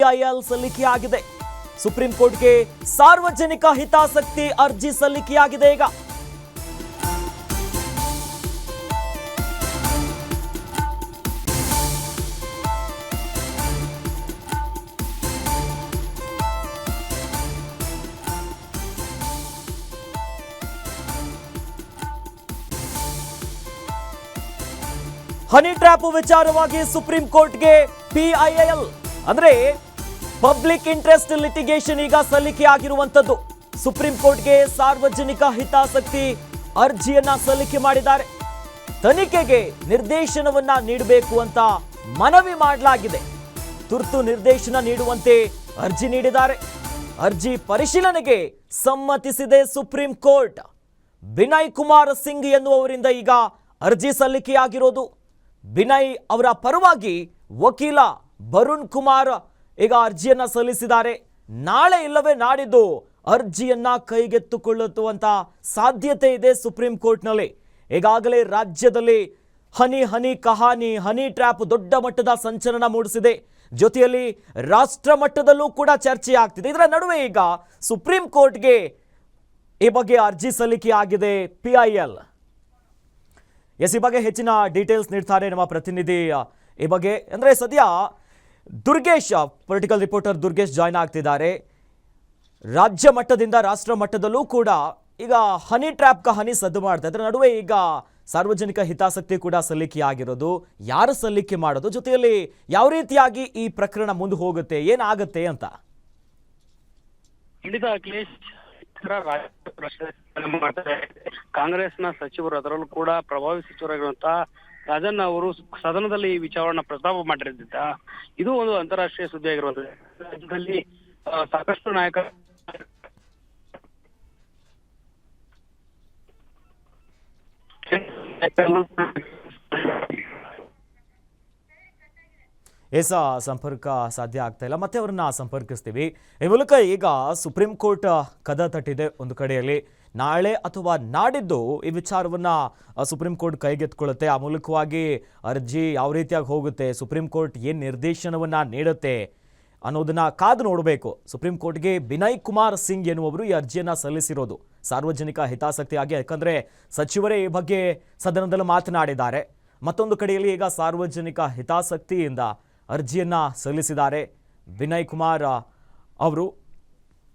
PIL ಸಲ್ಲಿಕೆಯಾಗಿದೆ. Supreme ಕೋರ್ಟ್ಗೆ ಸಾರ್ವಜನಿಕ ಹಿತಾಸಕ್ತಿ ಅರ್ಜಿ ಸಲ್ಲಿಕೆಯಾಗಿದೆ. ಈಗ ಹನಿ ಟ್ರ್ಯಾಪ್ ವಿಚಾರವಾಗಿ ಸುಪ್ರೀಂ ಕೋರ್ಟ್ಗೆ PIL ಅಂದ್ರೆ ಪಬ್ಲಿಕ್ ಇಂಟ್ರೆಸ್ಟ್ ಲಿಟಿಗೇಷನ್ ಈಗ ಸಲ್ಲಿಕೆಯಾಗಿರುವಂತದ್ದು. ಸುಪ್ರೀಂ ಕೋರ್ಟ್ಗೆ ಸಾರ್ವಜನಿಕ ಹಿತಾಸಕ್ತಿ ಅರ್ಜಿಯನ್ನ ಸಲ್ಲಿಕೆ ಮಾಡಿದ್ದಾರೆ. ತನಿಖೆಗೆ ನಿರ್ದೇಶನವನ್ನ ನೀಡಬೇಕು ಅಂತ ಮನವಿ ಮಾಡಲಾಗಿದೆ. ತುರ್ತು ನಿರ್ದೇಶನ ನೀಡುವಂತೆ ಅರ್ಜಿ ನೀಡಿದ್ದಾರೆ. ಅರ್ಜಿ ಪರಿಶೀಲನೆಗೆ ಸಮ್ಮತಿಸಿದೆ ಸುಪ್ರೀಂ ಕೋರ್ಟ್. ಬಿನಯ್ ಕುಮಾರ್ ಸಿಂಗ್ ಎನ್ನುವವರಿಂದ ಈಗ ಅರ್ಜಿ ಸಲ್ಲಿಕೆಯಾಗಿರೋದು. ಬಿನಯ್ ಅವರ ಪರವಾಗಿ ವಕೀಲ ಬರುಣ್ ಕುಮಾರ್ ಈಗ ಅರ್ಜಿಯನ್ನ ಸಲ್ಲಿಸಿದ್ದಾರೆ. ನಾಳೆ ಇಲ್ಲವೇ ನಾಡಿದ್ದು ಅರ್ಜಿಯನ್ನ ಕೈಗೆತ್ತಿಕೊಳ್ಳುವಂತ ಸಾಧ್ಯತೆ ಇದೆ ಸುಪ್ರೀಂ ಕೋರ್ಟ್ನಲ್ಲಿ. ಈಗಾಗಲೇ ರಾಜ್ಯದಲ್ಲಿ ಹನಿ ಹನಿ ಕಹಾನಿ ಹನಿ ಟ್ರ್ಯಾಪ್ ದೊಡ್ಡ ಮಟ್ಟದ ಸಂಚಲನ ಮೂಡಿಸಿದೆ. ಜೊತೆಯಲ್ಲಿ ರಾಷ್ಟ್ರ ಮಟ್ಟದಲ್ಲೂ ಕೂಡ ಚರ್ಚೆ ಆಗ್ತಿದೆ. ಇದರ ನಡುವೆ ಈಗ ಸುಪ್ರೀಂ ಕೋರ್ಟ್ಗೆ ಈ ಬಗ್ಗೆ ಅರ್ಜಿ ಸಲ್ಲಿಕೆ ಆಗಿದೆ PIL. ಈ ಬಗ್ಗೆ ಹೆಚ್ಚಿನ ಡೀಟೇಲ್ಸ್ ನೀಡ್ತಾರೆ ನಮ್ಮ ಪ್ರತಿನಿಧಿ. ಈ ಬಗ್ಗೆ ಅಂದರೆ ಸದ್ಯ Durgesh, political reporter Durgesh join ಆಗ್ತಿದ್ದಾರೆ. ರಾಜ್ಯ ಮಟ್ಟದಿಂದ ರಾಷ್ಟ್ರ ಮಟ್ಟದಲ್ಲೂ ಕೂಡ ಈಗ ಹನಿ ಟ್ರ್ಯಾಪ್ ಹನಿ ಸದ್ದು ಮಾಡ್ತಾ ಇದ್ದಾರೆ. ನಡುವೆ ಈಗ ಸಾರ್ವಜನಿಕ ಹಿತಾಸಕ್ತಿ ಕೂಡ ಸಲ್ಲಿಕೆ ಆಗಿರೋದು. ಯಾರು ಸಲ್ಲಿಕೆ ಮಾಡೋದು, ಜೊತೆಯಲ್ಲಿ ಯಾವ ರೀತಿಯಾಗಿ ಈ ಪ್ರಕರಣ ಮುಂದೆ ಹೋಗುತ್ತೆ, ಏನಾಗುತ್ತೆ ಅಂತ. ಖಂಡಿತ ಅಖಿಲೇಶ್, ಕಾಂಗ್ರೆಸ್ನ ಸಚಿವರು ಅದರಲ್ಲೂ ಕೂಡ ಪ್ರಭಾವಿ ಸಚಿವರಾಗಿರುವಂತಹ ರಾಜಣ್ಣ ಅವರು ಸದನದಲ್ಲಿ ಈ ವಿಚಾರವನ್ನ ಪ್ರಸ್ತಾಪ ಮಾಡಿದ್ದ. ಇದು ಒಂದು ಅಂತಾರಾಷ್ಟ್ರೀಯ ಸುದ್ದಿ ಆಗಿರುವಂತದ್ದು. ರಾಜ್ಯದಲ್ಲಿ ಸಾಕಷ್ಟು ನಾಯಕ ಸಂಪರ್ಕ ಸಾಧ್ಯ ಆಗ್ತಾ ಇಲ್ಲ, ಮತ್ತೆ ಅವರನ್ನ ಸಂಪರ್ಕಿಸ್ತೀವಿ. ಈ ಮೂಲಕ ಈಗ ಸುಪ್ರೀಂ ಕೋರ್ಟ್ ಕದ ತಟ್ಟಿದೆ ಒಂದು ಕಡೆಯಲ್ಲಿ. ನಾಳೆ ಅಥವಾ ನಾಡಿದ್ದು ಈ ವಿಚಾರವನ್ನ ಸುಪ್ರೀಂ ಕೋರ್ಟ್ ಕೈಗೆತ್ಕೊಳ್ಳುತ್ತೆ. ಆ ಮೂಲಕವಾಗಿ ಅರ್ಜಿ ಯಾವ ರೀತಿಯಾಗಿ ಹೋಗುತ್ತೆ, ಸುಪ್ರೀಂ ಕೋರ್ಟ್ ಏನು ನಿರ್ದೇಶನವನ್ನ ನೀಡುತ್ತೆ ಅನ್ನೋದನ್ನ ಕಾದು ನೋಡಬೇಕು. ಸುಪ್ರೀಂ ಕೋರ್ಟ್ಗೆ ಬಿನಯ್ ಕುಮಾರ್ ಸಿಂಗ್ ಎನ್ನುವವರು ಈ ಅರ್ಜಿಯನ್ನ ಸಲ್ಲಿಸಿರೋದು ಸಾರ್ವಜನಿಕ ಹಿತಾಸಕ್ತಿಯಾಗಿ. ಯಾಕಂದ್ರೆ ಸಚಿವರೇ ಈ ಬಗ್ಗೆ ಸದನದಲ್ಲಿ ಮಾತನಾಡಿದ್ದಾರೆ. ಮತ್ತೊಂದು ಕಡೆಯಲ್ಲಿ ಈಗ ಸಾರ್ವಜನಿಕ ಹಿತಾಸಕ್ತಿಯಿಂದ ಅರ್ಜಿಯನ್ನ ಸಲ್ಲಿಸಿದ್ದಾರೆ ಬಿನಯ್ ಕುಮಾರ್ ಅವರು.